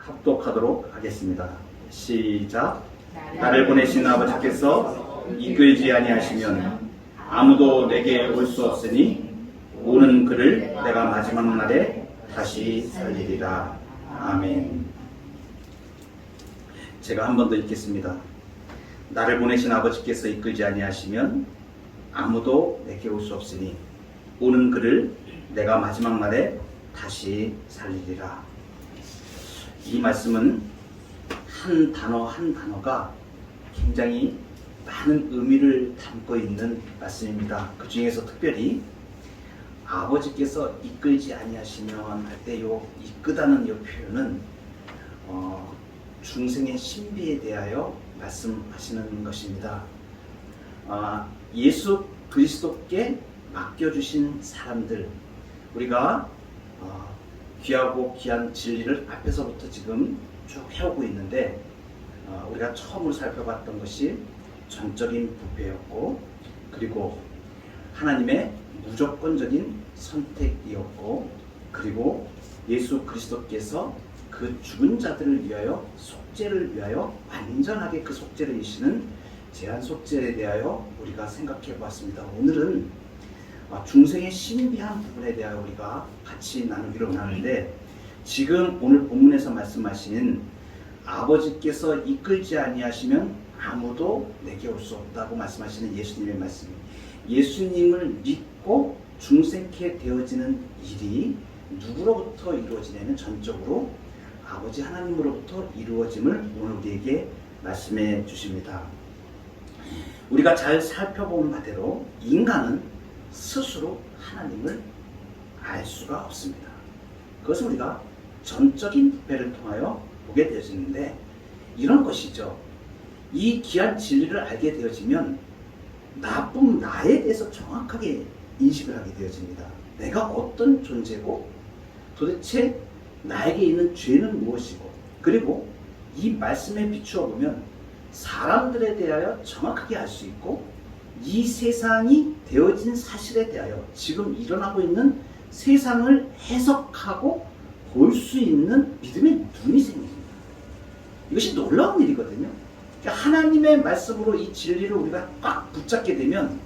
합독하도록 하겠습니다. 시작. 나를 보내신 아버지께서 이끌지 아니하시면 아무도 내게 올 수 없으니 오는 그를 내가 마지막 날에 다시 살리리라. 아멘. 제가 한 번 더 읽겠습니다. 나를 보내신 아버지께서 이끌지 아니하시면 아무도 내게 올 수 없으니 오는 그를 내가 마지막 날에 다시 살리리라. 이 말씀은 한 단어 한 단어가 굉장히 많은 의미를 담고 있는 말씀입니다. 그 중에서 특별히 아버지께서 이끌지 아니하시면 할 때 요 이끄다는 요 표현은 중생의 신비에 대하여 말씀하시는 것입니다. 예수 그리스도께 맡겨주신 사람들, 우리가 귀하고 귀한 진리를 앞에서부터 지금 쭉 해오고 있는데 우리가 처음으로 살펴봤던 것이 전적인 부패였고, 그리고 하나님의 무조건적인 선택이었고, 그리고 예수 그리스도께서 그 죽은 자들을 위하여 속죄를 위하여 완전하게 그 속죄를 이시는 제한 속죄에 대하여 우리가 생각해 보았습니다. 오늘은 중생의 신비한 부분에 대하여 우리가 같이 나누기로 하는데, 지금 오늘 본문에서 말씀하신 아버지께서 이끌지 아니하시면 아무도 내게 올 수 없다고 말씀하시는 예수님의 말씀, 예수님을 믿고 중생케 되어지는 일이 누구로부터 이루어지냐면 전적으로 아버지 하나님으로부터 이루어짐을 오늘 우리에게 말씀해 주십니다. 우리가 잘 살펴본 바대로 인간은 스스로 하나님을 알 수가 없습니다. 그것을 우리가 전적인 부패를 통하여 보게 되어지는데, 이런 것이죠. 이 귀한 진리를 알게 되어지면 나뿐 나에 대해서 정확하게 인식을 하게 되어집니다. 내가 어떤 존재고 도대체 나에게 있는 죄는 무엇이고, 그리고 이 말씀에 비추어 보면 사람들에 대하여 정확하게 알 수 있고, 이 세상이 되어진 사실에 대하여 지금 일어나고 있는 세상을 해석하고 볼 수 있는 믿음의 눈이 생깁니다. 이것이 놀라운 일이거든요. 그러니까 하나님의 말씀으로 이 진리를 우리가 꽉 붙잡게 되면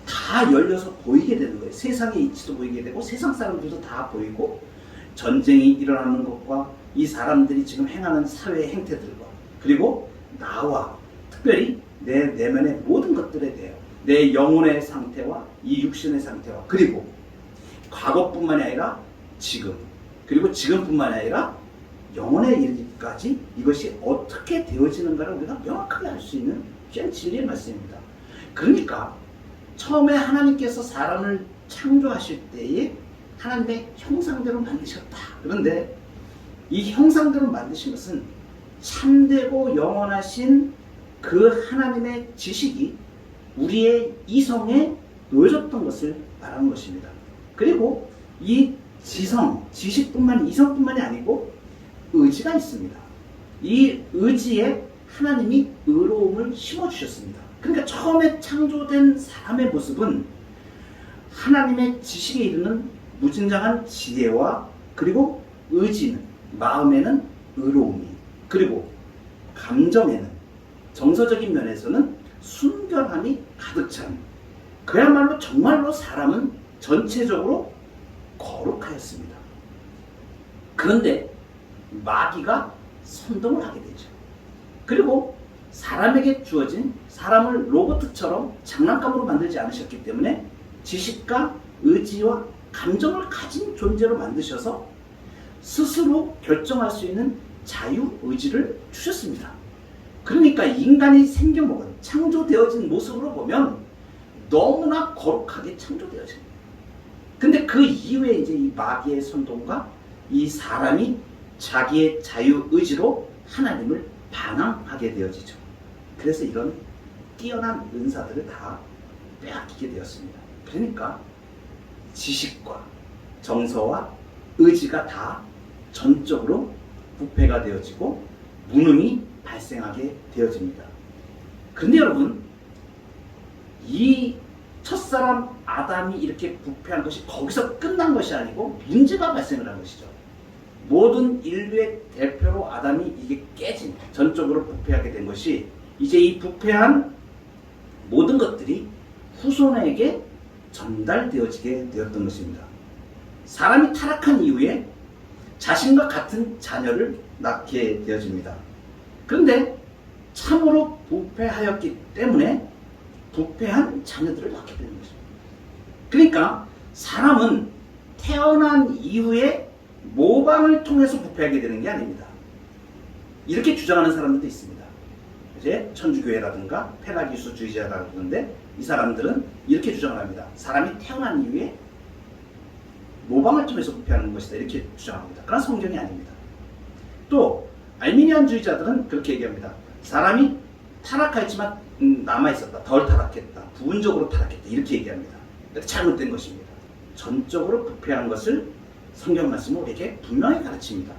다 열려서 보이게 되는 거예요. 세상의 이치도 보이게 되고, 세상 사람들도 다 보이고, 전쟁이 일어나는 것과 이 사람들이 지금 행하는 사회의 행태들과, 그리고 나와 특별히 내 내면의 모든 것들에 대해 내 영혼의 상태와 이 육신의 상태와, 그리고 과거뿐만이 아니라 지금, 그리고 지금뿐만이 아니라 영혼에 이르기까지 이것이 어떻게 되어지는가를 우리가 명확하게 알 수 있는 귀한 진리의 말씀입니다. 그러니까 처음에 하나님께서 사람을 창조하실 때에 하나님의 형상대로 만드셨다. 그런데 이 형상대로 만드신 것은 참되고 영원하신 그 하나님의 지식이 우리의 이성에 놓여졌던 것을 말하는 것입니다. 그리고 이 지식뿐만, 이성뿐만이 아니고 의지가 있습니다. 이 의지에 하나님이 의로움을 심어주셨습니다. 그러니까 처음에 창조된 사람의 모습은 하나님의 지식에 이르는 무진장한 지혜와, 그리고 의지는, 마음에는 의로움이, 그리고 감정에는, 정서적인 면에서는 순결함이 가득 찬, 그야말로 정말로 사람은 전체적으로 거룩하였습니다. 그런데 마귀가 선동을 하게 되죠. 그리고 사람에게 주어진, 사람을 로봇처럼 장난감으로 만들지 않으셨기 때문에 지식과 의지와 감정을 가진 존재로 만드셔서 스스로 결정할 수 있는 자유의지를 주셨습니다. 그러니까 인간이 생겨먹은, 창조되어진 모습으로 보면 너무나 거룩하게 창조되어집니다. 근데 그 이후에 이제 이 마귀의 선동과 이 사람이 자기의 자유의지로 하나님을 반항하게 되어지죠. 그래서 이런 뛰어난 은사들을 다 빼앗기게 되었습니다. 그러니까 지식과 정서와 의지가 다 전적으로 부패가 되어지고 무능이 발생하게 되어집니다. 그런데 여러분, 이 첫사람 아담이 이렇게 부패한 것이 거기서 끝난 것이 아니고 문제가 발생을 한 것이죠. 모든 인류의 대표로 아담이 이게 깨진, 전적으로 부패하게 된 것이 이제 이 부패한 모든 것들이 후손에게 전달되어지게 되었던 것입니다. 사람이 타락한 이후에 자신과 같은 자녀를 낳게 되어집니다. 그런데 참으로 부패하였기 때문에 부패한 자녀들을 낳게 되는 것입니다. 그러니까 사람은 태어난 이후에 모방을 통해서 부패하게 되는 게 아닙니다. 이렇게 주장하는 사람들도 있습니다. 이제 천주교회라든가 페라기수주의자라고 하는데 이 사람들은 이렇게 주장을 합니다. 사람이 태어난 이후에 모방을 통해서 부패하는 것이다 이렇게 주장합니다. 그런 성경이 아닙니다. 또 알미니안주의자들은 그렇게 얘기합니다. 사람이 타락하였지만 남아있었다. 덜 타락했다. 부분적으로 타락했다. 이렇게 얘기합니다. 잘못된 것입니다. 전적으로 부패한 것을 성경 말씀은 우리에게 분명히 가르칩니다.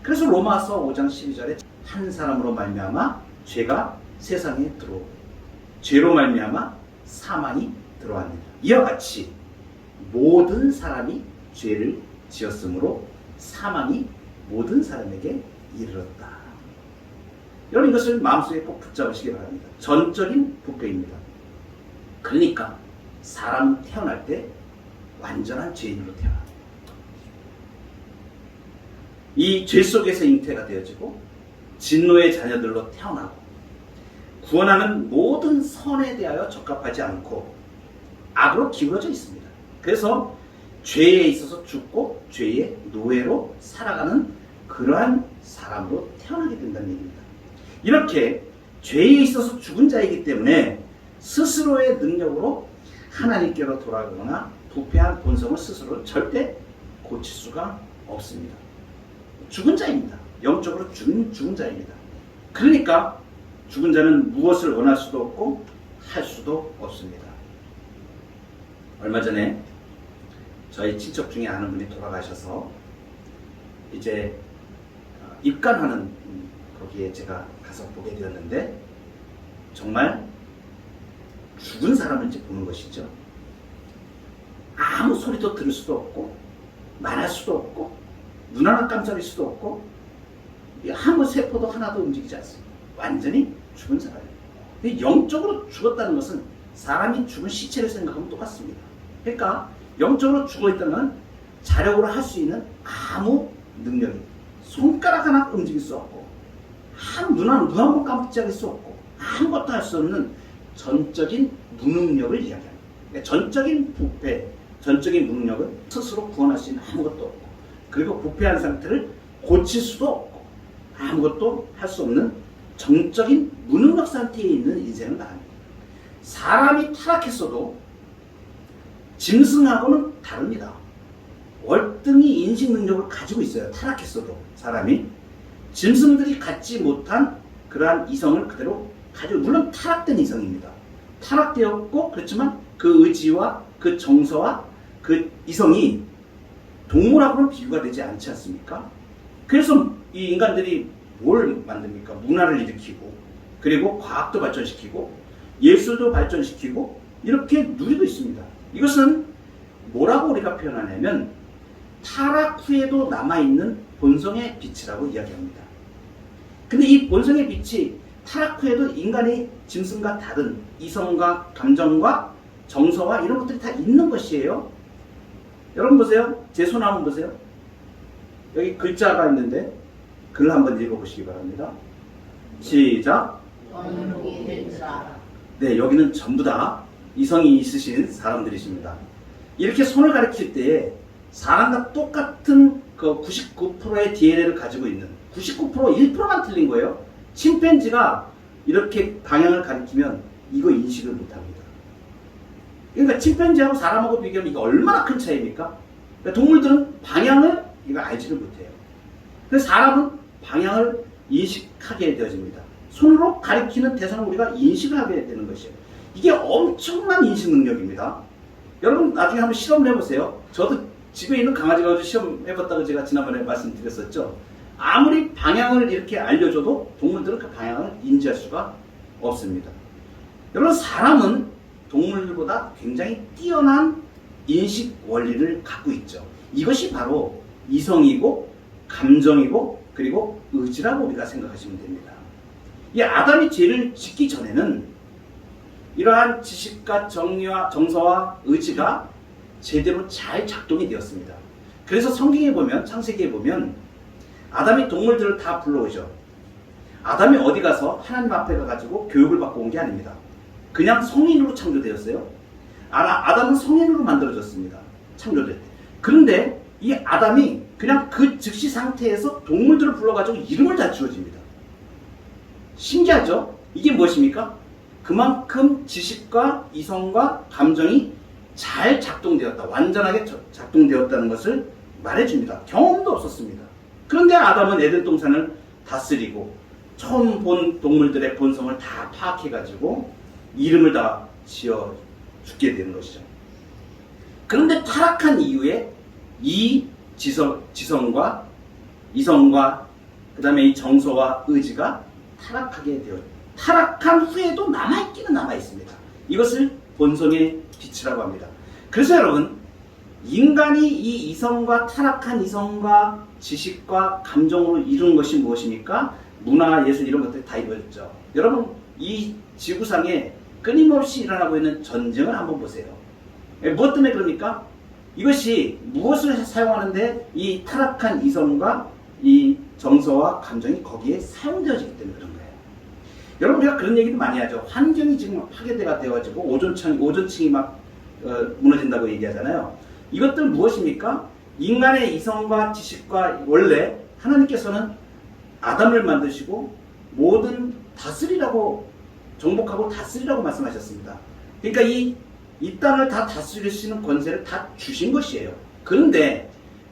그래서 로마서 5장 12절에 한 사람으로 말미암아 죄가 세상에 들어오고 죄로 말미암아 사망이 들어왔느니라. 이와 같이 모든 사람이 죄를 지었으므로 사망이 모든 사람에게 이르렀다. 여러분 이것을 마음속에 꼭 붙잡으시기 바랍니다. 전적인 부패입니다. 그러니까 사람은 태어날 때 완전한 죄인으로 태어납니다. 이 죄 속에서 잉태가 되어지고 진노의 자녀들로 태어나고 구원하는 모든 선에 대하여 적합하지 않고 악으로 기울어져 있습니다. 그래서 죄에 있어서 죽고 죄의 노예로 살아가는 그러한 사람으로 태어나게 된다는 얘기입니다. 이렇게 죄에 있어서 죽은 자이기 때문에 스스로의 능력으로 하나님께로 돌아가거나 부패한 본성을 스스로 절대 고칠 수가 없습니다. 죽은 자입니다. 영적으로 죽은 자입니다. 그러니까 죽은 자는 무엇을 원할 수도 없고 할 수도 없습니다. 얼마 전에 저희 친척 중에 아는 분이 돌아가셔서 이제 입관하는 거기에 제가 가서 보게 되었는데 정말 죽은 사람을 이제 보는 것이죠. 아무 소리도 들을 수도 없고 말할 수도 없고 눈 하나 깜짝일 수도 없고 아무 세포도 하나도 움직이지 않습니다. 완전히 죽은 사람이에요. 영적으로 죽었다는 것은 사람이 죽은 시체를 생각하면 똑같습니다. 그러니까 영적으로 죽어있다는 건 자력으로 할 수 있는 아무 능력이 손가락 하나 움직일 수 없고 눈 한 번 깜짝일 수 없고 아무것도 할 수 없는 전적인 무능력을 이야기합니다. 그러니까 전적인 부패, 전적인 무능력은 스스로 구원할 수 있는 아무것도 없고 그리고 부패한 상태를 고칠 수도 없고 아무것도 할 수 없는 정적인 무능력 상태에 있는 인생을 말합니다. 사람이 타락했어도 짐승하고는 다릅니다. 월등히 인식 능력을 가지고 있어요. 타락했어도 사람이 짐승들이 갖지 못한 그러한 이성을 그대로 가지고 물론 타락된 이성입니다. 타락되었고 그렇지만 그 의지와 그 정서와 그 이성이 동물하고는 비교가 되지 않지 않습니까? 그래서 이 인간들이 뭘 만듭니까? 문화를 일으키고 그리고 과학도 발전시키고 예술도 발전시키고 이렇게 누리고 있습니다. 이것은 뭐라고 우리가 표현하냐면 타락 후에도 남아있는 본성의 빛이라고 이야기합니다. 근데 이 본성의 빛이 타락 후에도 인간의 짐승과 다른 이성과 감정과 정서와 이런 것들이 다 있는 것이에요. 여러분 보세요. 제 손 한번 보세요. 여기 글자가 있는데 글 한번 읽어보시기 바랍니다. 시작. 네, 여기는 전부 다 이성이 있으신 사람들이십니다. 이렇게 손을 가리킬 때에 사람과 똑같은 그 99%의 DNA를 가지고 있는 99% 1%만 틀린 거예요. 침팬지가 이렇게 방향을 가리키면 이거 인식을 못합니다. 그러니까 침팬지하고 사람하고 비교하면 이게 얼마나 큰 차이입니까? 그러니까 동물들은 방향을 이거 알지를 못해요. 그래서 사람은 방향을 인식하게 되어집니다. 손으로 가리키는 대상을 우리가 인식을 하게 되는 것이에요. 이게 엄청난 인식 능력입니다. 여러분 나중에 한번 실험을 해보세요. 저도 집에 있는 강아지가 시험해봤다고 제가 지난번에 말씀드렸었죠. 아무리 방향을 이렇게 알려줘도 동물들은 그 방향을 인지할 수가 없습니다. 여러분 사람은 동물들보다 굉장히 뛰어난 인식 원리를 갖고 있죠. 이것이 바로 이성이고 감정이고 그리고 의지라고 우리가 생각하시면 됩니다. 이 아담이 죄를 짓기 전에는 이러한 지식과 정의와 정서와 의지가 제대로 잘 작동이 되었습니다. 그래서 성경에 보면, 창세기에 보면 아담이 동물들을 다 불러오죠. 아담이 어디 가서 하나님 앞에 가가지고 교육을 받고 온 게 아닙니다. 그냥 성인으로 창조되었어요. 아담은 성인으로 만들어졌습니다. 창조될 때. 그런데 이 아담이 그냥 그 즉시 상태에서 동물들을 불러가지고 이름을 다 지어집니다. 신기하죠? 이게 무엇입니까? 그만큼 지식과 이성과 감정이 잘 작동되었다. 완전하게 작동되었다는 것을 말해줍니다. 경험도 없었습니다. 그런데 아담은 에덴 동산을 다스리고 처음 본 동물들의 본성을 다 파악해가지고 이름을 다 지어 죽게 되는 것이죠. 그런데 타락한 이후에 이 지성과 이성과 그 다음에 이 정서와 의지가 타락하게 되어 타락한 후에도 남아있기는 남아있습니다. 이것을 본성의 빛이라고 합니다. 그래서 여러분, 인간이 이 이성과 타락한 이성과 지식과 감정으로 이룬 것이 무엇입니까? 문화, 예술 이런 것들이 다 이루어졌죠. 여러분, 이 지구상에 끊임없이 일어나고 있는 전쟁을 한번 보세요. 무엇 때문에 그럽니까? 이것이 무엇을 사용하는데 이 타락한 이성과 이 정서와 감정이 거기에 사용되어지기 때문에 그런 거예요. 여러분, 우리가 그런 얘기도 많이 하죠. 환경이 지금 파괴가 되어가지고 오존층이 막 무너진다고 얘기하잖아요. 이것들은 무엇입니까? 인간의 이성과 지식과 원래 하나님께서는 아담을 만드시고 모든 다스리라고 정복하고 다스리라고 말씀하셨습니다. 그러니까 이 땅을 다 다스릴 수 있는 권세를 다 주신 것이에요. 그런데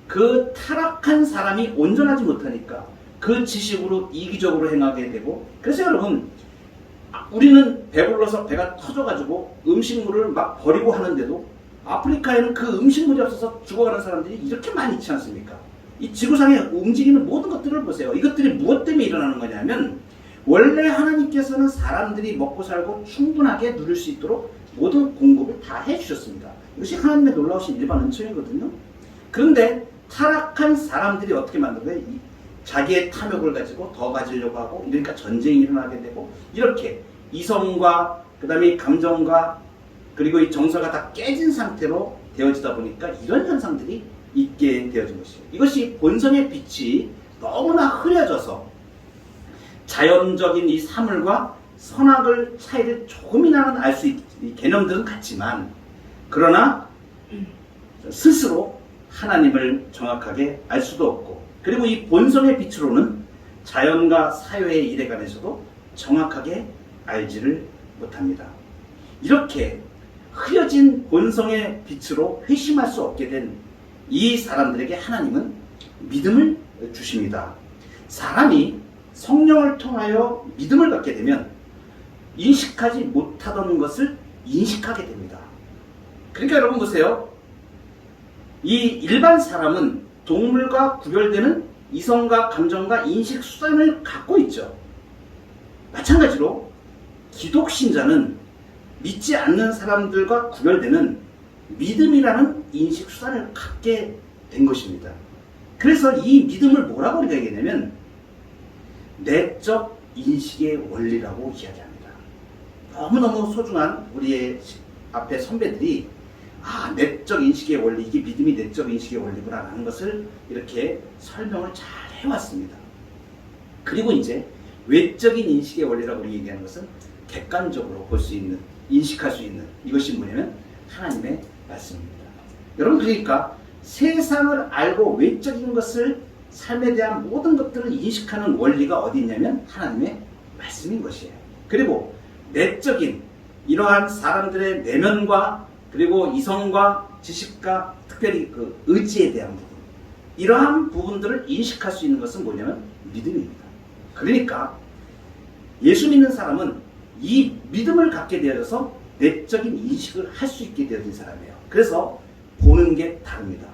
그 타락한 사람이 온전하지 못하니까 그 지식으로 이기적으로 행하게 되고, 그래서 여러분, 우리는 배불러서 배가 터져가지고 음식물을 막 버리고 하는데도 아프리카에는 그 음식물이 없어서 죽어가는 사람들이 이렇게 많이 있지 않습니까? 이 지구상에 움직이는 모든 것들을 보세요. 이것들이 무엇 때문에 일어나는 거냐면, 원래 하나님께서는 사람들이 먹고 살고 충분하게 누릴 수 있도록 모든 공급을 다 해주셨습니다. 이것이 하나님의 놀라우신 일반 은총이거든요. 그런데 타락한 사람들이 어떻게 만든 거예요? 자기의 탐욕을 가지고 더 가지려고 하고, 그러니까 전쟁이 일어나게 되고, 이렇게 이성과 그 다음에 감정과 그리고 이 정서가 다 깨진 상태로 되어지다 보니까 이런 현상들이 있게 되어진 것이에요. 이것이 본성의 빛이 너무나 흐려져서 자연적인 이 사물과 선악을 차이를 조금이나는 알 수 있는 개념들은 같지만, 그러나 스스로 하나님을 정확하게 알 수도 없고, 그리고 이 본성의 빛으로는 자연과 사회의 일에 관해서도 정확하게 알지를 못합니다. 이렇게 흐려진 본성의 빛으로 회심할 수 없게 된 이 사람들에게 하나님은 믿음을 주십니다. 사람이 성령을 통하여 믿음을 갖게 되면 인식하지 못하던 것을 인식하게 됩니다. 그러니까 여러분 보세요. 이 일반 사람은 동물과 구별되는 이성과 감정과 인식 수단을 갖고 있죠. 마찬가지로 기독신자는 믿지 않는 사람들과 구별되는 믿음이라는 인식 수단을 갖게 된 것입니다. 그래서 이 믿음을 뭐라고 우리가 얘기하냐면 내적 인식의 원리라고 이야기합니다. 너무너무 소중한 우리의 앞에 선배들이 내적 인식의 원리, 이게 믿음이 내적 인식의 원리구나 라는 것을 이렇게 설명을 잘 해왔습니다. 그리고 이제 외적인 인식의 원리라고 우리 얘기하는 것은 객관적으로 볼 수 있는, 인식할 수 있는, 이것이 뭐냐면 하나님의 말씀입니다. 여러분, 그러니까 세상을 알고 외적인 것을, 삶에 대한 모든 것들을 인식하는 원리가 어디 있냐면 하나님의 말씀인 것이에요. 그리고 내적인 이러한 사람들의 내면과 그리고 이성과 지식과 특별히 그 의지에 대한 부분, 이러한 부분들을 인식할 수 있는 것은 뭐냐면 믿음입니다. 그러니까 예수 믿는 사람은 이 믿음을 갖게 되어서 내적인 인식을 할 수 있게 되어진 사람이에요. 그래서 보는 게 다릅니다.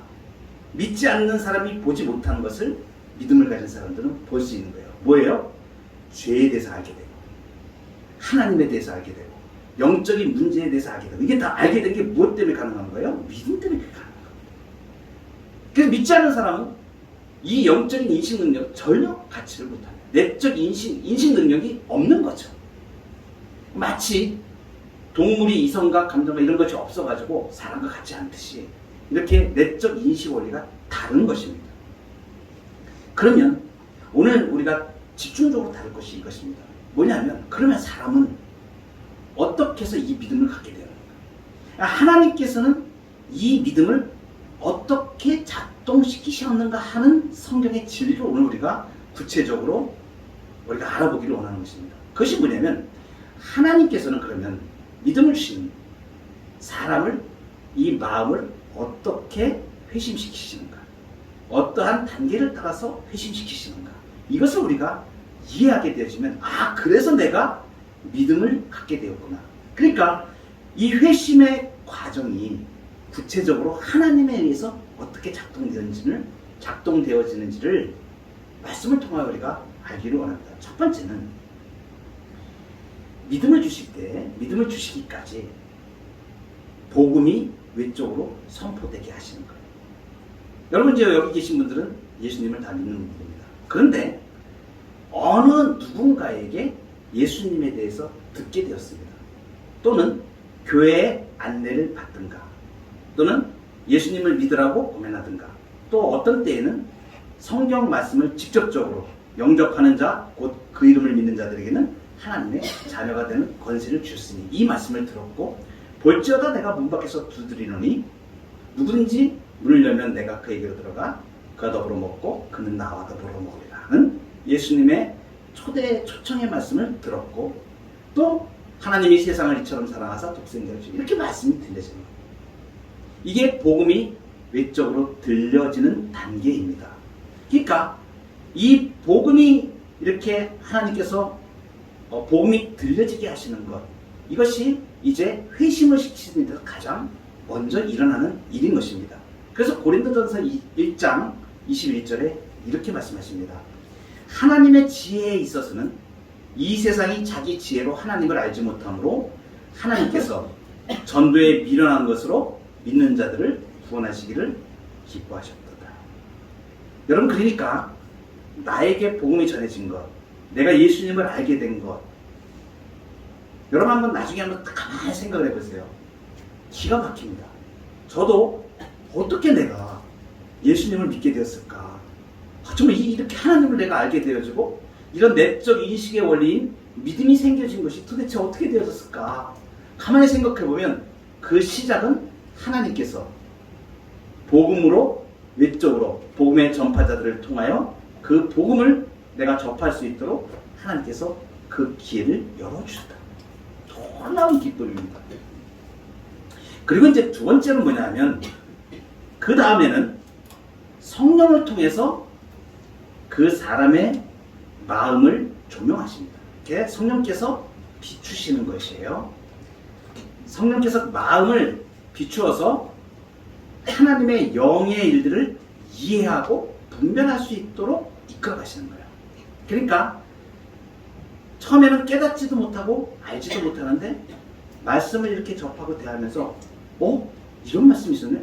믿지 않는 사람이 보지 못하는 것을 믿음을 가진 사람들은 볼 수 있는 거예요. 뭐예요? 죄에 대해서 알게 되고, 하나님에 대해서 알게 되고, 영적인 문제에 대해서 알게 되고, 이게 다 알게 된 게 무엇 때문에 가능한 거예요? 믿음 때문에 가능한 겁니다. 그래서 믿지 않는 사람은 이 영적인 인식 능력 전혀 갖지를 못합니다. 내적 인식 능력이 없는 거죠. 마치 동물이 이성과 감정과 이런 것이 없어가지고 사람과 같지 않듯이 이렇게 내적 인식 원리가 다른 것입니다. 그러면 오늘 우리가 집중적으로 다룰 것이 이것입니다. 뭐냐면 그러면 사람은 어떻게 해서 이 믿음을 갖게 되는가? 하나님께서는 이 믿음을 어떻게 작동시키셨는가 하는 성경의 진리를 오늘 우리가 구체적으로 우리가 알아보기를 원하는 것입니다. 그것이 뭐냐면 하나님께서는 그러면 믿음을 주신 사람을 이 마음을 어떻게 회심시키시는가? 어떠한 단계를 따라서 회심시키시는가? 이것을 우리가 이해하게 되어지면 그래서 내가 믿음을 갖게 되었구나. 그러니까 이 회심의 과정이 구체적으로 하나님에 의해서 어떻게 작동되어지는지를 말씀을 통하여 우리가 알기를 원합니다. 첫 번째는 믿음을 주실 때, 믿음을 주시기까지 복음이 외적으로 선포되게 하시는 거예요. 여러분 이제 여기 계신 분들은 예수님을 다 믿는 분들입니다. 그런데 어느 누군가에게 예수님에 대해서 듣게 되었습니다. 또는 교회의 안내를 받든가, 또는 예수님을 믿으라고 고면하든가, 또 어떤 때에는 성경 말씀을 직접적으로 영접하는 자, 곧 그 이름을 믿는 자들에게는 하나님의 자녀가 되는 권세를 주셨으니 이 말씀을 들었고, 볼지어다 내가 문 밖에서 두드리노니 누구든지 문을 열면 내가 그에게로 들어가 그와 더불어 먹고 그는 나와 더불어 먹으리라 하는 예수님의 초청의 말씀을 들었고, 또 하나님이 세상을 이처럼 사랑하사 독생자를 주시고 이렇게 말씀이 들려지는 거예요. 이게 복음이 외적으로 들려지는 단계입니다. 그러니까 이 복음이 이렇게 하나님께서 복음이 들려지게 하시는 것, 이것이 이제 회심을 시키는 데서 가장 먼저 일어나는 일인 것입니다. 그래서 고린도전서 1장 21절에 이렇게 말씀하십니다. 하나님의 지혜에 있어서는 이 세상이 자기 지혜로 하나님을 알지 못하므로 하나님께서 전도에 미련한 것으로 믿는 자들을 구원하시기를 기뻐하셨도다. 여러분, 그러니까 나에게 복음이 전해진 것, 내가 예수님을 알게 된 것, 여러분 한번 나중에 한번 가만히 생각을 해보세요. 기가 막힙니다. 저도 어떻게 내가 예수님을 믿게 되었을까? 정말 이렇게 하나님을 내가 알게 되어지고 이런 내적 인식의 원리인 믿음이 생겨진 것이 도대체 어떻게 되어졌을까? 가만히 생각해보면 그 시작은 하나님께서 복음으로 외적으로 복음의 전파자들을 통하여 그 복음을 내가 접할 수 있도록 하나님께서 그 기회를 열어주셨다. 놀라운 기쁨입니다. 그리고 이제 두 번째는 뭐냐면 그 다음에는 성령을 통해서 그 사람의 마음을 조명하십니다. 이렇게 성령께서 비추시는 것이에요. 성령께서 마음을 비추어서 하나님의 영의 일들을 이해하고 분별할 수 있도록 이끌어 가시는 거예요. 그러니까 처음에는 깨닫지도 못하고 알지도 못하는데 말씀을 이렇게 접하고 대하면서 이런 말씀이 있었네?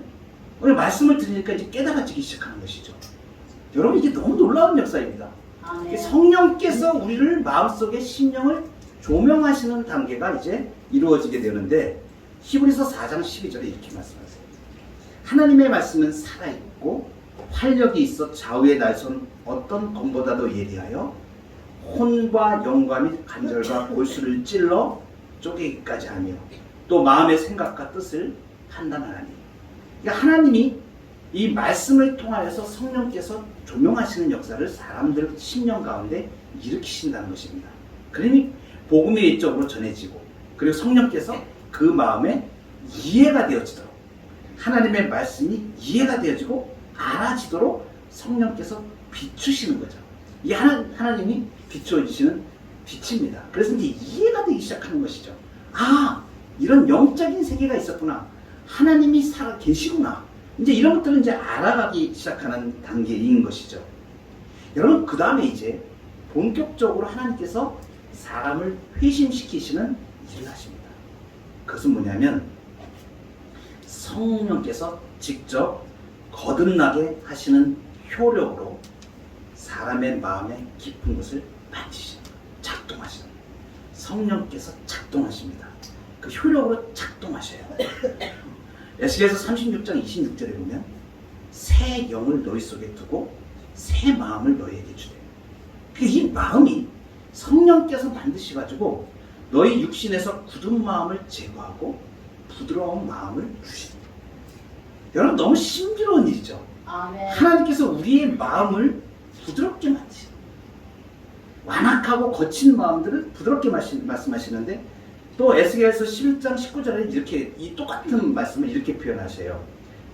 오늘 말씀을 들으니까 이제 깨달아지기 시작하는 것이죠. 여러분, 이게 너무 놀라운 역사입니다. 성령께서 우리를 마음속에 심령을 조명하시는 단계가 이제 이루어지게 되는데 히브리서 4장 12절에 이렇게 말씀하세요. 하나님의 말씀은 살아있고 활력이 있어 좌우의 날선 어떤 검보다도 예리하여 혼과 영과 및 관절과 골수를 찔러 쪼개기까지 하며 또 마음의 생각과 뜻을 판단하나니. 그러니까 하나님이 이 말씀을 통하여서 성령께서 조명하시는 역사를 사람들 심령 가운데 일으키신다는 것입니다. 그러니 복음이 외적으로 전해지고 그리고 성령께서 그 마음에 이해가 되어지도록 하나님의 말씀이 이해가 되어지고 알아지도록 성령께서 비추시는 거죠. 이 하나님이 비추어주시는 빛입니다. 그래서 이제 이해가 되기 시작하는 것이죠. 이런 영적인 세계가 있었구나. 하나님이 살아 계시구나. 이제 이런 것들은 이제 알아가기 시작하는 단계인 것이죠. 여러분, 그 다음에 이제 본격적으로 하나님께서 사람을 회심시키시는 일을 하십니다. 그것은 뭐냐면 성령께서 직접 거듭나게 하시는 효력으로 사람의 마음의 깊은 곳을 만지시는 거예요. 작동하시는 거예요. 성령께서 작동하십니다. 그 효력으로 작동하셔요. 에스겔서 36장 26절에 보면 새 영을 너희 속에 두고 새 마음을 너희에게 주되, 이 마음이 성령께서 만드셔가지고 너희 육신에서 굳은 마음을 제거하고 부드러운 마음을 주십니다. 여러분, 너무 신비로운 일이죠. 아멘. 하나님께서 우리의 마음을 부드럽게 만드십니다. 완악하고 거친 마음들을 부드럽게 말씀하시는데, 또 에스겔서 11장 19절에 이렇게 이 똑같은 말씀을 이렇게 표현하세요.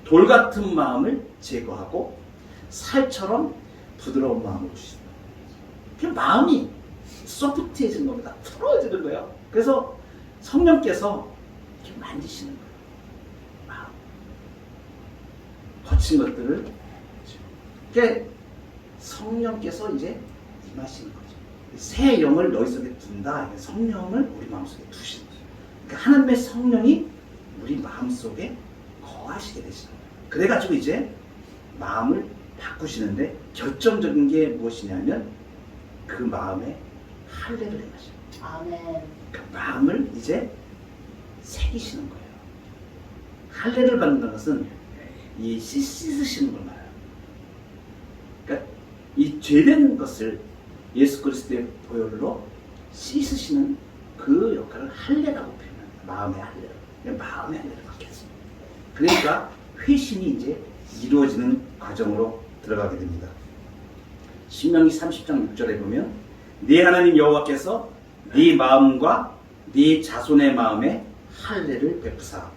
돌 같은 마음을 제거하고 살처럼 부드러운 마음을 주십니다. 그 마음이 소프트해지는 겁니다. 부드러워지는 거예요. 그래서 성령께서 이렇게 만지시는 거예요. 마음. 거친 것들을. 그러니까 성령께서 이제 임하시는 거죠. 새 영을 너희 속에 둔다. 성령을 우리 마음속에 두시는 거죠. 그러니까 하나님의 성령이 우리 마음속에 거하시게 되시는 거예요. 그래가지고 이제 마음을 바꾸시는데 결정적인 게 무엇이냐면 그 마음에 할례를 행하시는 거예요. 아멘. 그 마음을 이제 새기시는 거예요. 할례를 받는 것은 이 씻으시는 걸 말해요. 그러니까 이 죄된 것을 예수 그리스도의 보혈로 씻으시는 그 역할을 할례라고 표현합니다. 마음의 할례를. 마음의 할례를 받겠습니다. 그러니까 회심이 이제 이루어지는 과정으로 들어가게 됩니다. 신명기 30장 6절에 보면 네 하나님 여호와께서 네 마음과 네 자손의 마음에 할례를 베푸사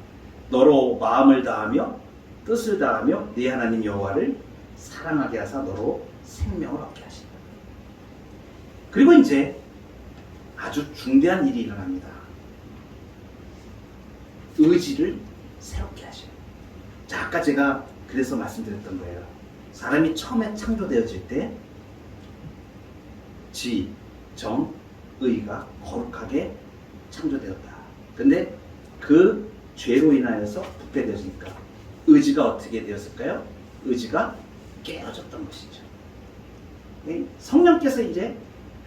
너로 마음을 다하며 뜻을 다하며 네 하나님 여호와를 사랑하게 하사 너로 생명을 얻게 하신다. 그리고 이제 아주 중대한 일이 일어납니다. 의지를 새롭게 하셔요. 자, 아까 제가 그래서 말씀드렸던 거예요. 사람이 처음에 창조되어질 때 지, 정, 의가 거룩하게 창조되었다. 근데 그 죄로 인하여서 부패되어지니까 의지가 어떻게 되었을까요? 의지가 깨어졌던 것이죠. 성령께서 이제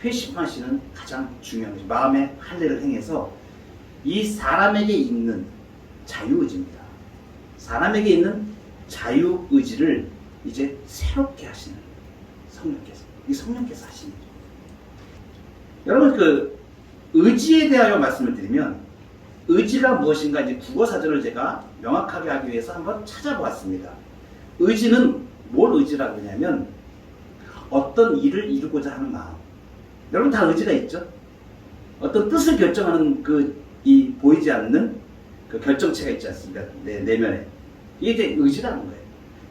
회심하시는 가장 중요한 것이 마음의 할례를 행해서 이 사람에게 있는 자유의지입니다. 사람에게 있는 자유의지를 이제 새롭게 하시는 성령께서, 이 성령께서 하시는 거죠. 여러분, 그 의지에 대하여 말씀을 드리면 의지가 무엇인가 이제 국어사전을 제가 명확하게 하기 위해서 한번 찾아보았습니다. 의지는 뭘 의지라고 하냐면 어떤 일을 이루고자 하는 마음. 여러분 다 의지가 있죠? 어떤 뜻을 결정하는 이 보이지 않는 그 결정체가 있지 않습니까? 내면에. 이게 이제 의지라는 거예요.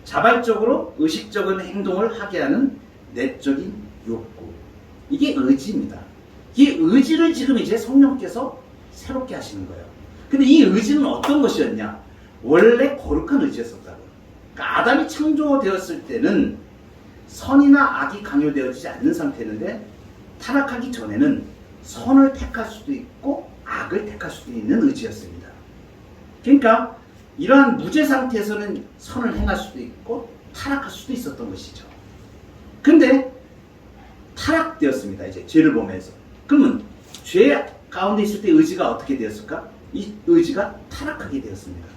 자발적으로 의식적인 행동을 하게 하는 내적인 욕구. 이게 의지입니다. 이 의지를 지금 이제 성령께서 새롭게 하시는 거예요. 근데 이 의지는 어떤 것이었냐? 원래 거룩한 의지였었다고. 그러니까 아담이 창조되었을 때는 선이나 악이 강요되어지지 않는 상태였는데 타락하기 전에는 선을 택할 수도 있고 악을 택할 수도 있는 의지였습니다. 그러니까 이러한 무죄 상태에서는 선을 행할 수도 있고 타락할 수도 있었던 것이죠. 근데 타락되었습니다. 이제 죄를 범해서. 그러면 죄 가운데 있을 때 의지가 어떻게 되었을까? 이 의지가 타락하게 되었습니다.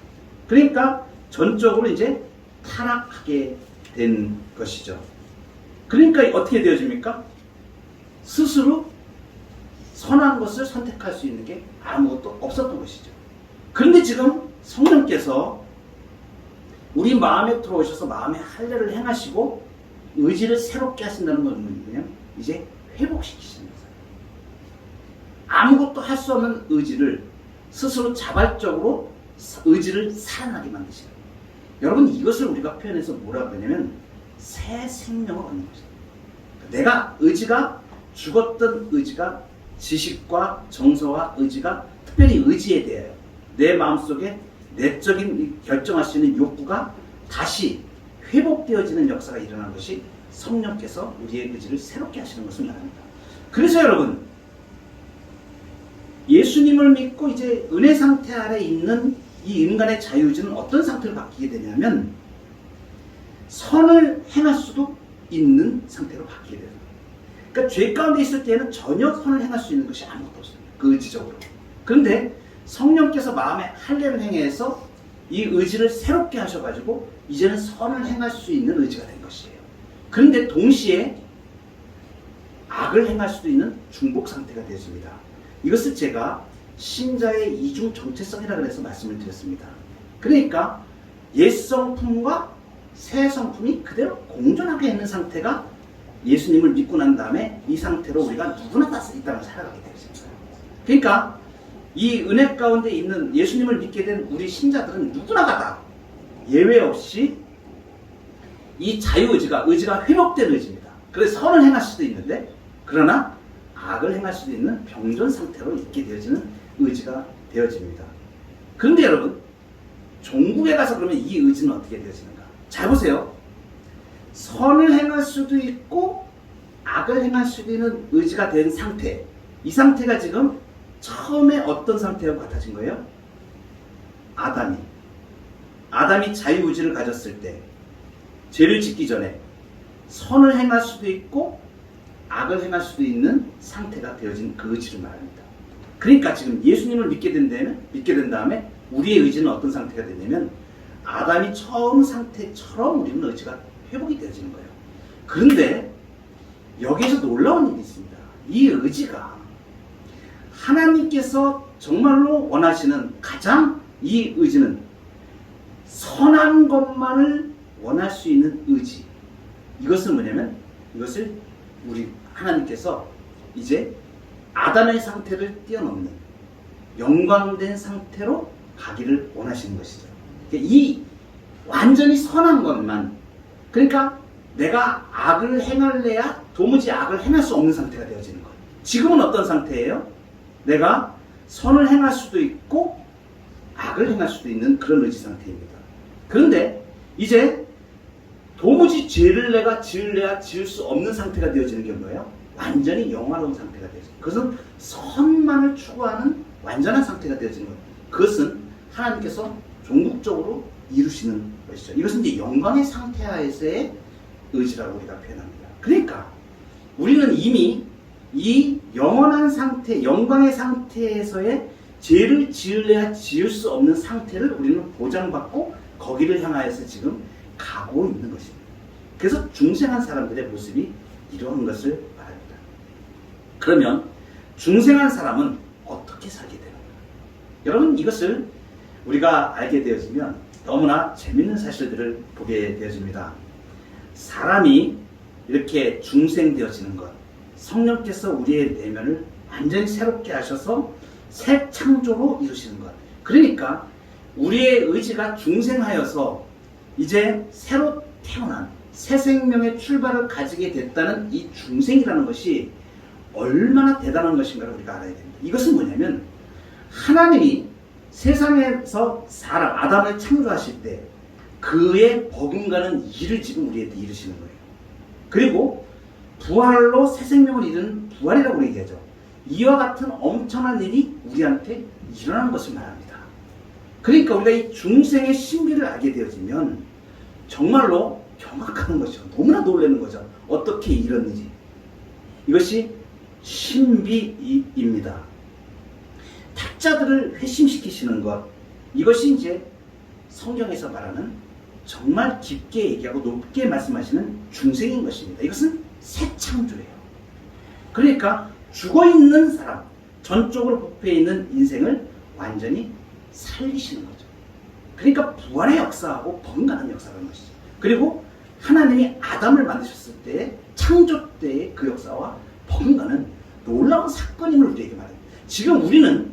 그러니까 전적으로 이제 타락하게 된 것이죠. 그러니까 어떻게 되어집니까? 스스로 선한 것을 선택할 수 있는 게 아무것도 없었던 것이죠. 그런데 지금 성령께서 우리 마음에 들어오셔서 마음의 할례를 행하시고 의지를 새롭게 하신다는 건 그냥 이제 회복시키시는 거예요. 아무것도 할 수 없는 의지를 스스로 자발적으로 의지를 살아나게 만드시는 거예요. 여러분, 이것을 우리가 표현해서 뭐라고 하냐면 새 생명을 얻는 것입니다. 내가 의지가 죽었던 의지가 지식과 정서와 의지가 특별히 의지에 대하여 내 마음속에 내적인 결정할 수 있는 욕구가 다시 회복되어지는 역사가 일어난 것이 성령께서 우리의 의지를 새롭게 하시는 것을 말합니다. 그래서 여러분, 예수님을 믿고 이제 은혜 상태 아래 있는 이 인간의 자유의지는 어떤 상태를 바뀌게 되냐면 선을 행할 수도 있는 상태로 바뀌게 돼요. 그러니까 죄 가운데 있을 때에는 전혀 선을 행할 수 있는 것이 아무것도 없어요. 그 의지적으로. 그런데 성령께서 마음에 할례를 행해서 이 의지를 새롭게 하셔가지고 이제는 선을 행할 수 있는 의지가 된 것이에요. 그런데 동시에 악을 행할 수도 있는 중복 상태가 되어집니다. 이것을 제가 신자의 이중 정체성이라고 해서 말씀을 드렸습니다. 그러니까 옛 성품과 새 성품이 그대로 공존하게 있는 상태가 예수님을 믿고 난 다음에 이 상태로 우리가 누구나 다 이 땅을 살아가게 되었습니다. 그러니까 이 은혜 가운데 있는 예수님을 믿게 된 우리 신자들은 누구나가 다 예외 없이 이 자유의지가 회복된 의지입니다. 그래서 선을 행할 수도 있는데 그러나 악을 행할 수도 있는 병존 상태로 있게 되어지는 의지가 되어집니다. 그런데 여러분, 종국에 가서 그러면 이 의지는 어떻게 되어지는가? 잘 보세요. 선을 행할 수도 있고 악을 행할 수도 있는 의지가 된 상태, 이 상태가 지금 처음에 어떤 상태와 같아진 거예요? 아담이 자유의지를 가졌을 때 죄를 짓기 전에 선을 행할 수도 있고 악을 행할 수도 있는 상태가 되어진 그 의지를 말합니다. 그러니까 지금 예수님을 믿게 된 다음에 우리의 의지는 어떤 상태가 되냐면 아담이 처음 상태처럼 우리는 의지가 회복이 되어지는 거예요. 그런데 여기에서 놀라운 일이 있습니다. 이 의지가 하나님께서 정말로 원하시는 가장 이 의지는 선한 것만을 원할 수 있는 의지. 이것은 뭐냐면 이것을 우리 하나님께서 이제 아담의 상태를 뛰어넘는 영광된 상태로 가기를 원하시는 것이죠. 이 완전히 선한 것만, 그러니까 내가 악을 행할래야 도무지 악을 행할 수 없는 상태가 되어지는 거예요. 지금은 어떤 상태예요? 내가 선을 행할 수도 있고 악을 행할 수도 있는 그런 의지 상태입니다. 그런데 이제 도무지 죄를 내가 지을래야 지을 수 없는 상태가 되어지는 게 뭐예요? 완전히 영화로운 상태가 되어지는 거예요. 그것은 선만을 추구하는 완전한 상태가 되어지는 거예요. 그것은 하나님께서 종국적으로 이루시는 것이죠. 이것은 이제 영광의 상태하에서의 의지라고 우리가 표현합니다. 그러니까 우리는 이미 이 영원한 상태, 영광의 상태에서의 죄를 지을래야 지을 수 없는 상태를 우리는 보장받고 거기를 향하여서 지금 가고 있는 것입니다. 그래서 중생한 사람들의 모습이 이러한 것을 말합니다. 그러면 중생한 사람은 어떻게 살게 되는가? 여러분, 이것을 우리가 알게 되어지면 너무나 재밌는 사실들을 보게 되어집니다. 사람이 이렇게 중생되어지는 것, 성령께서 우리의 내면을 완전히 새롭게 하셔서 새 창조로 이루시는 것. 그러니까 우리의 의지가 중생하여서 이제 새로 태어난 새 생명의 출발을 가지게 됐다는 이 중생이라는 것이 얼마나 대단한 것인가를 우리가 알아야 됩니다. 이것은 뭐냐면 하나님이 세상에서 사람, 아담을 창조하실 때 그의 버금가는 일을 지금 우리한테 이루시는 거예요. 그리고 부활로 새 생명을 이루는 부활이라고 얘기하죠. 이와 같은 엄청난 일이 우리한테 일어나는 것을 말합니다. 그러니까 우리가 이 중생의 신비를 알게 되어지면 정말로 경악하는 것이죠. 너무나 놀라는 거죠. 어떻게 이런 일이. 이것이 신비입니다. 탁자들을 회심시키시는 것, 이것이 이제 성경에서 말하는 정말 깊게 얘기하고 높게 말씀하시는 중생인 것입니다. 이것은 새 창조예요. 그러니까 죽어있는 사람, 전적으로 부패해 있는 인생을 완전히 살리시는 거죠. 그러니까 부활의 역사하고 번가는 역사라는 것이죠. 그리고 하나님이 아담을 만드셨을 때, 창조 때의 그 역사와 번가는 놀라운 사건임을 우리에게 말합니다. 지금 우리는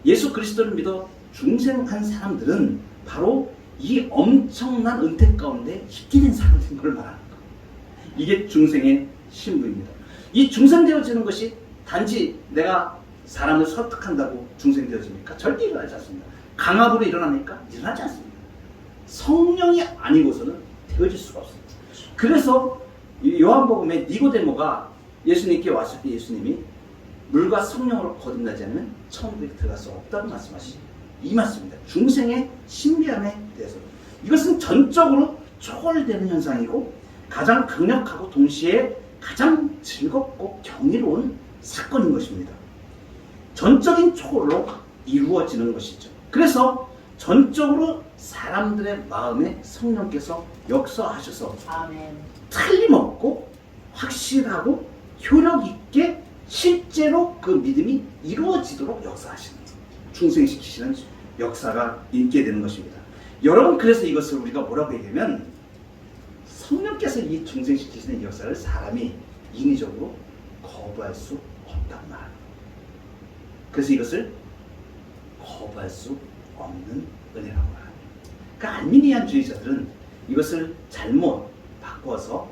예수 그리스도를 믿어 중생한 사람들은 바로 이 엄청난 은택 가운데 있게 된 사람인 걸 말하는 거예요. 이게 중생의 신부입니다. 이 중생되어지는 것이 단지 내가 사람을 설득한다고 중생되어집니까? 절대 일어나지 않습니다. 강압으로 일어납니까? 일어나지 않습니다. 성령이 아니고서는 되어질 수가 없습니다. 그래서 요한복음에 니고데모가 예수님께 왔을 때 예수님이 물과 성령으로 거듭나지 않으면 천국에 들어갈 수 없다고 말씀하시죠. 이 말씀입니다. 중생의 신비함에 대해서. 이것은 전적으로 초월되는 현상이고 가장 강력하고 동시에 가장 즐겁고 경이로운 사건인 것입니다. 전적인 초월로 이루어지는 것이죠. 그래서 전적으로 사람들의 마음에 성령께서 역사하셔서 아멘. 틀림없고 확실하고 효력 있게 실제로 그 믿음이 이루어지도록 역사하시는, 중생시키시는 역사가 있게 되는 것입니다. 여러분, 그래서 이것을 우리가 뭐라고 얘기하면 성령께서 이 중생시키시는 이 역사를 사람이 인위적으로 거부할 수 없단 말. 그래서 이것을 거부할 수 없는 은혜라고 합니다. 그러니까 알미니안주의자들은 이것을 잘못 바꿔서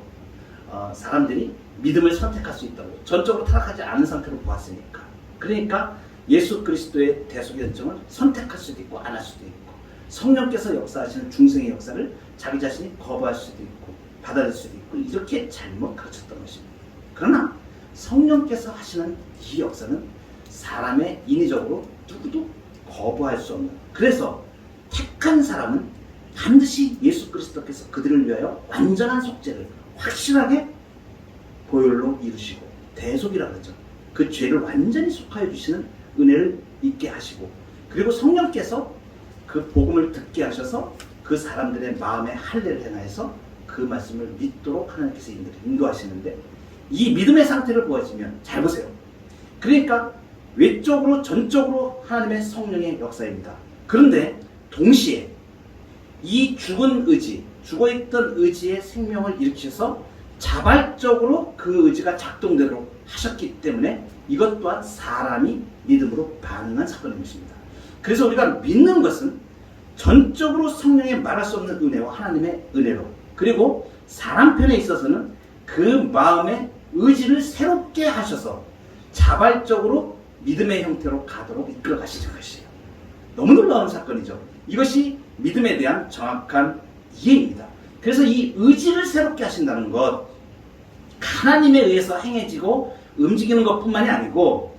사람들이 믿음을 선택할 수 있다고, 전적으로 타락하지 않은 상태로 보았으니까. 그러니까 예수 그리스도의 대속연정을 선택할 수도 있고 안 할 수도 있고, 성령께서 역사하시는 중생의 역사를 자기 자신이 거부할 수도 있고 받아들일 수도 있고, 이렇게 잘못 가르쳤던 것입니다. 그러나 성령께서 하시는 이 역사는 사람의 인위적으로 누구도 거부할 수 없는, 그래서 택한 사람은 반드시 예수 그리스도께서 그들을 위하여 완전한 속죄를 확실하게 보혈로 이루시고, 대속이라고 하죠. 그 죄를 완전히 속하여 주시는 은혜를 있게 하시고, 그리고 성령께서 그 복음을 듣게 하셔서 그 사람들의 마음에 할례를 행하여서 그 말씀을 믿도록 하나님께서 인도하시는데, 이 믿음의 상태를 보아지면 잘 보세요. 그러니까 외적으로 전적으로 하나님의 성령의 역사입니다. 그런데 동시에 이 죽은 의지, 죽어있던 의지의 생명을 일으키셔서 자발적으로 그 의지가 작동되도록 하셨기 때문에 이것 또한 사람이 믿음으로 반응한 사건인 것입니다. 그래서 우리가 믿는 것은 전적으로 성령의 말할 수 없는 은혜와 하나님의 은혜로, 그리고 사람 편에 있어서는 그 마음의 의지를 새롭게 하셔서 자발적으로 믿음의 형태로 가도록 이끌어 가시는 것이에요. 너무 놀라운 사건이죠. 이것이 믿음에 대한 정확한 이해입니다. 그래서 이 의지를 새롭게 하신다는 것, 하나님에 의해서 행해지고 움직이는 것뿐만이 아니고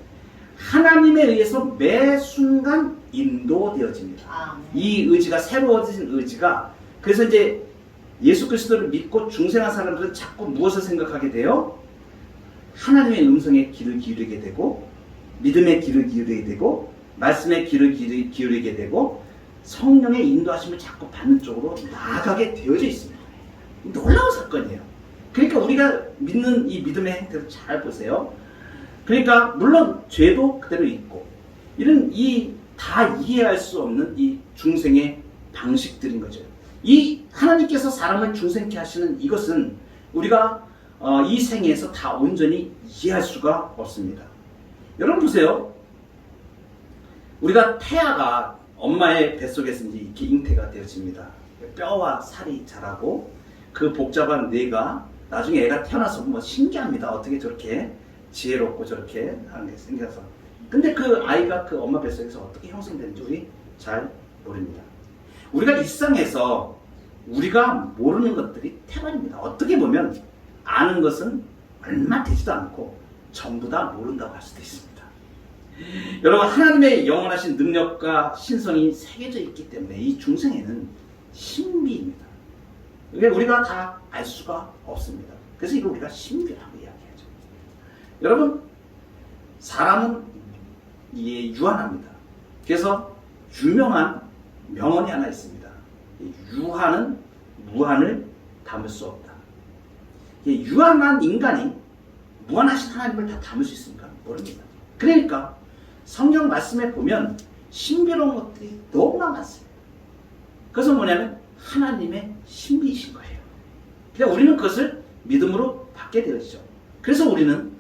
하나님에 의해서 매 순간 인도되어집니다. 이 의지가, 새로워진 의지가, 그래서 이제 예수 그리스도를 믿고 중생한 사람들은 자꾸 무엇을 생각하게 돼요? 하나님의 음성에 귀를 기울이게 되고, 믿음의 귀를 기울이게 되고, 말씀의 귀를 기울이게 되고, 성령의 인도하심을 자꾸 받는 쪽으로 나아가게 되어져 있습니다. 놀라운 사건이에요. 그러니까 우리가 믿는 이 믿음의 행태를 잘 보세요. 그러니까 물론 죄도 그대로 있고, 이런 다 이해할 수 없는 이 중생의 방식들인 거죠. 이 하나님께서 사람을 중생케 하시는 이것은 우리가 이 생에서 다 온전히 이해할 수가 없습니다. 여러분 보세요. 우리가 태아가 엄마의 뱃속에서 이제 이렇게 잉태가 되어집니다. 뼈와 살이 자라고 그 복잡한 뇌가 나중에 애가 태어나서 뭐 신기합니다. 어떻게 저렇게 지혜롭고 저렇게 하는 게 생겨서. 근데 그 아이가 그 엄마 뱃속에서 어떻게 형성되는지 우리 잘 모릅니다. 우리가 일상에서 우리가 모르는 것들이 태반입니다. 어떻게 보면 아는 것은 얼마 되지도 않고 전부 다 모른다고 할 수도 있습니다. 여러분, 하나님의 영원하신 능력과 신성이 새겨져 있기 때문에 이 중생에는 신비입니다. 우리가 다 알 수가 없습니다. 그래서 이걸 우리가 신비라고 이야기하죠. 여러분, 사람은 유한합니다. 그래서 유명한 명언이 하나 있습니다. 유한은 무한을 담을 수 없다. 유한한 인간이 무한하신 하나님을 다 담을 수 있습니까? 모릅니다. 그러니까 성경 말씀에 보면 신비로운 것들이 너무나 많습니다. 그것은 뭐냐면 하나님의 신비이신 거예요. 그러니까 우리는 그것을 믿음으로 받게 되어지죠. 그래서 우리는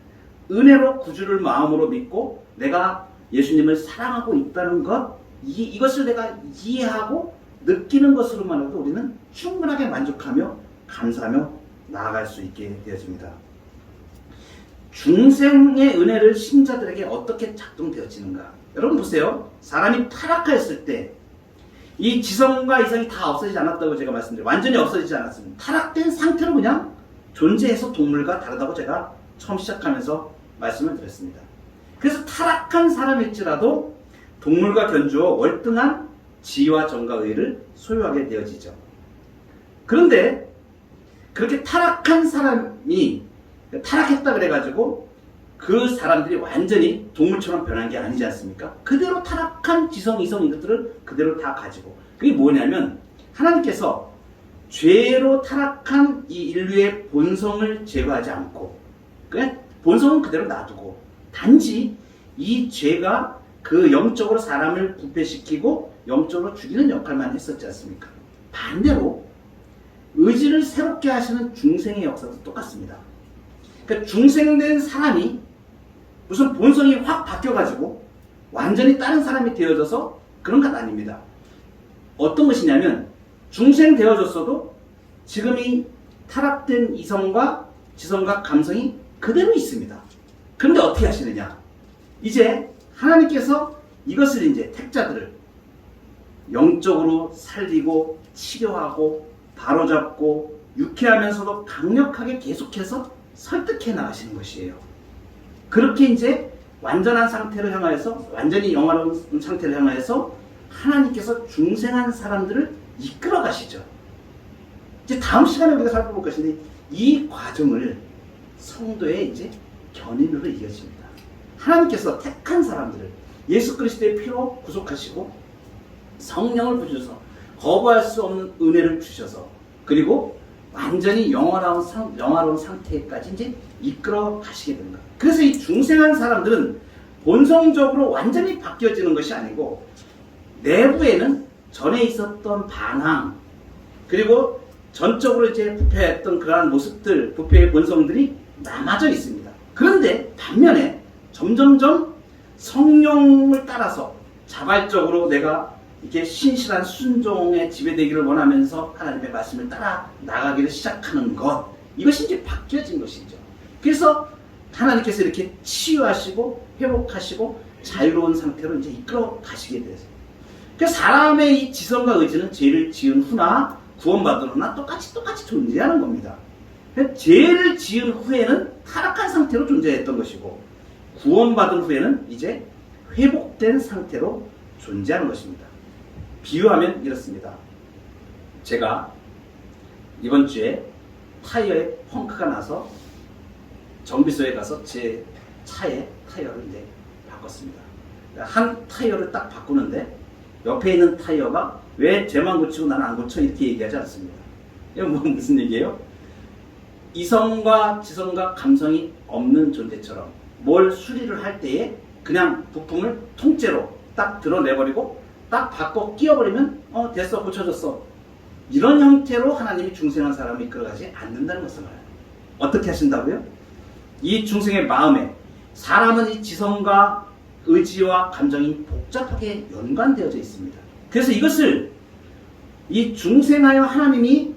은혜로 구주를 마음으로 믿고 내가 예수님을 사랑하고 있다는 것, 이것을 내가 이해하고 느끼는 것으로만으로도 우리는 충분하게 만족하며 감사하며 나아갈 수 있게 되어집니다. 중생의 은혜를 신자들에게 어떻게 작동되어지는가? 여러분 보세요. 사람이 타락하였을 때 이 지성과 이성이 다 없어지지 않았다고 제가 말씀드려요. 완전히 없어지지 않았습니다. 타락된 상태로 그냥 존재해서 동물과 다르다고 제가 처음 시작하면서 말씀을 드렸습니다. 그래서 타락한 사람일지라도 동물과 견주어 월등한 지혜와 정과 의를 소유하게 되어지죠. 그런데 그렇게 타락한 사람이 타락했다 그래가지고 그 사람들이 완전히 동물처럼 변한 게 아니지 않습니까? 그대로 타락한 지성, 이성 이것들을 그대로 다 가지고, 그게 뭐냐면 하나님께서 죄로 타락한 이 인류의 본성을 제거하지 않고 그냥 본성은 그대로 놔두고 단지 이 죄가 그 영적으로 사람을 부패시키고 영적으로 죽이는 역할만 했었지 않습니까? 반대로 의지를 새롭게 하시는 중생의 역사도 똑같습니다. 그러니까 중생된 사람이 무슨 본성이 확 바뀌어가지고 완전히 다른 사람이 되어져서 그런 것 아닙니다. 어떤 것이냐면 중생 되어졌어도 지금 이 타락된 이성과 지성과 감성이 그대로 있습니다. 그런데 어떻게 하시느냐? 이제 하나님께서 이것을 이제 택자들을 영적으로 살리고 치료하고 바로잡고 유쾌하면서도 강력하게 계속해서 설득해 나가시는 것이에요. 그렇게 이제 완전한 상태를 향하여서, 완전히 영화로운 상태를 향하여서 하나님께서 중생한 사람들을 이끌어 가시죠. 이제 다음 시간에 우리가 살펴볼 것인데 이 과정을 성도의 이제 견인으로 이어집니다. 하나님께서 택한 사람들을 예수 그리스도의 피로 구속하시고 성령을 부으셔서 거부할 수 없는 은혜를 주셔서 그리고 완전히 영화로운 상태까지 이제 이끌어 가시게 됩니다. 그래서 이 중생한 사람들은 본성적으로 완전히 바뀌어지는 것이 아니고 내부에는 전에 있었던 반항 그리고 전적으로 이제 부패했던 그러한 모습들, 부패의 본성들이 남아져 있습니다. 그런데 반면에 점점점 성령을 따라서 자발적으로 내가 이렇게 신실한 순종에 지배되기를 원하면서 하나님의 말씀을 따라 나가기를 시작하는 것, 이것이 이제 바뀌어진 것이죠. 그래서 하나님께서 이렇게 치유하시고 회복하시고 자유로운 상태로 이제 이끌어 가시게 되세요. 그래서 사람의 이 지성과 의지는 죄를 지은 후나 구원받은 후나 똑같이 존재하는 겁니다. 죄를 지은 후에는 타락한 상태로 존재했던 것이고 구원받은 후에는 이제 회복된 상태로 존재하는 것입니다. 비유하면 이렇습니다. 제가 이번 주에 타이어에 펑크가 나서 정비소에 가서 제 차의 타이어를 이제 바꿨습니다. 한 타이어를 딱 바꾸는데 옆에 있는 타이어가 왜 쟤만 고치고 나는 안 고쳐? 이렇게 얘기하지 않습니다. 이건 무슨 얘기예요? 이성과 지성과 감성이 없는 존재처럼 뭘 수리를 할 때에 그냥 부품을 통째로 딱 드러내버리고 딱 바꿔 끼워버리면 됐어, 고쳐졌어. 이런 형태로 하나님이 중생한 사람을 이끌어가지 않는다는 것을 말해요. 어떻게 하신다고요? 이 중생의 마음에 사람은 이 지성과 의지와 감정이 복잡하게 연관되어져 있습니다. 그래서 이것을 이 중생하여 하나님이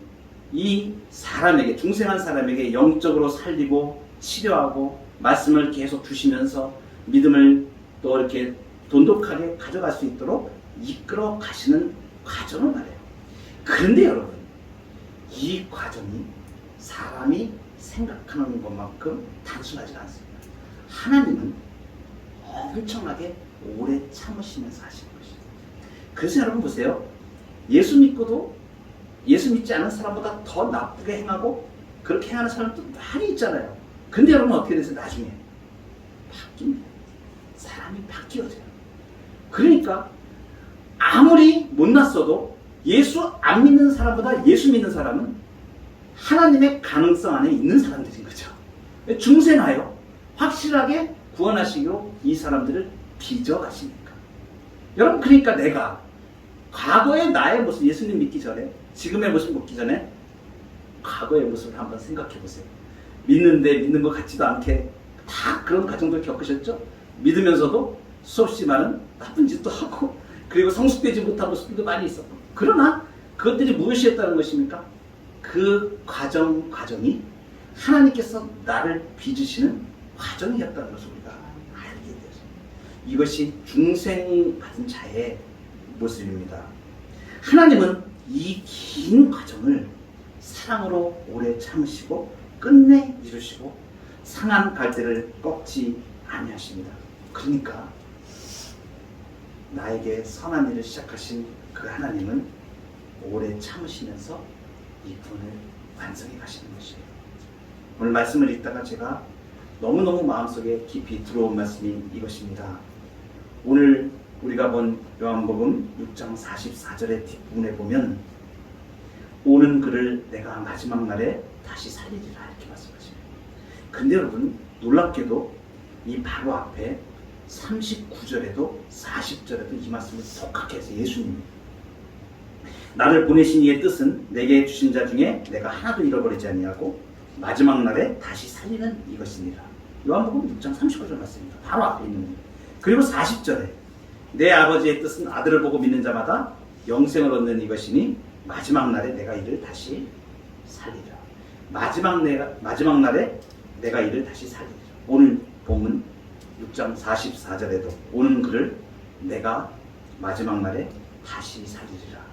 이 사람에게, 중생한 사람에게 영적으로 살리고 치료하고 말씀을 계속 주시면서 믿음을 또 이렇게 돈독하게 가져갈 수 있도록 이끌어 가시는 과정을 말해요. 그런데 여러분, 이 과정이 사람이 생각하는 것만큼 단순하지 않습니다. 하나님은 엄청나게 오래 참으시면서 하시는 것이죠. 그래서 여러분 보세요. 예수 믿고도 예수 믿지 않은 사람보다 더 나쁘게 행하고 그렇게 행하는 사람도 많이 있잖아요. 근데 여러분 어떻게 돼서 나중에 바뀝니다. 사람이 바뀌어져요. 그러니까 아무리 못났어도 예수 안 믿는 사람보다 예수 믿는 사람은 하나님의 가능성 안에 있는 사람들인 거죠. 중생하여 확실하게 구원하시기로 이 사람들을 빚어가시니까. 여러분, 그러니까 내가 과거의 나의 모습, 예수님 믿기 전에, 지금의 모습 믿기 전에 과거의 모습을 한번 생각해 보세요. 믿는데 믿는 것 같지도 않게 다 그런 과정도 겪으셨죠? 믿으면서도 수없이 많은 나쁜 짓도 하고 그리고 성숙되지 못한 모습도 많이 있었고, 그러나 그것들이 무엇이었다는 것입니까? 그 과정이 하나님께서 나를 빚으시는 과정이었다는 것을 우리가 알게 되죠. 이것이 중생받은 자의 모습입니다. 하나님은 이 긴 과정을 사랑으로 오래 참으시고 끝내 이루시고 상한 갈대를 꺾지 아니하십니다. 그러니까 나에게 선한 일을 시작하신 그 하나님은 오래 참으시면서 이 구원을 완성해 가시는 것이에요. 오늘 말씀을 읽다가 제가 너무너무 마음속에 깊이 들어온 말씀이 이것입니다. 오늘 우리가 본 요한복음 6장 44절의 뒷부분에 보면 오는 그를 내가 마지막 날에 다시 살리리라 이렇게 말씀하십니다. 근데 여러분 놀랍게도 이 바로 앞에 39절에도 40절에도 이 말씀을 똑같게 해서 예수님이 나를 보내신 이의 뜻은 내게 주신 자 중에 내가 하나도 잃어버리지 아니하고 마지막 날에 다시 살리는 이것이니라. 요한복음 6장 39절 말씀입니다. 바로 앞에 있는 거예요. 그리고 40절에 내 아버지의 뜻은 아들을 보고 믿는 자마다 영생을 얻는 이것이니 마지막 날에 내가 이를 다시 살리리라. 마지막 날에 내가 이를 다시 살리리라. 오늘 본문 6장 44절에도 오는 그를 내가 마지막 날에 다시 살리리라.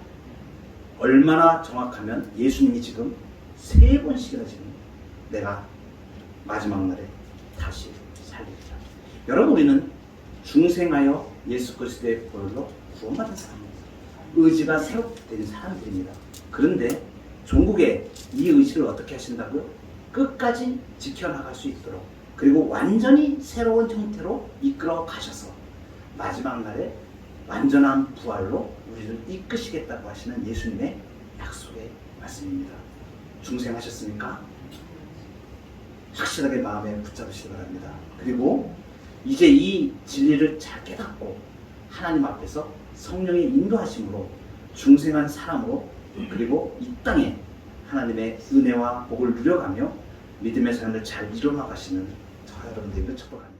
얼마나 정확하면 예수님이 지금 3번씩이나 지금 내가 마지막 날에 다시 살리리라. 여러분 우리는 중생하여 예수 그리스도의 보혈로 구원받은 사람입니다. 의지가 새롭게 된 사람들입니다. 그런데 종국에 이 의지를 어떻게 하신다고요? 끝까지 지켜나갈 수 있도록 그리고 완전히 새로운 형태로 이끌어 가셔서 마지막 날에 완전한 부활로 우리를 이끄시겠다고 하시는 예수님의 약속의 말씀입니다. 중생하셨습니까? 확실하게 마음에 붙잡으시기 바랍니다. 그리고 이제 이 진리를 잘 깨닫고 하나님 앞에서 성령의 인도하심으로 중생한 사람으로 그리고 이 땅에 하나님의 은혜와 복을 누려가며 믿음의 삶을 잘 이뤄나가시는 저 여러분들에게 축복합니다.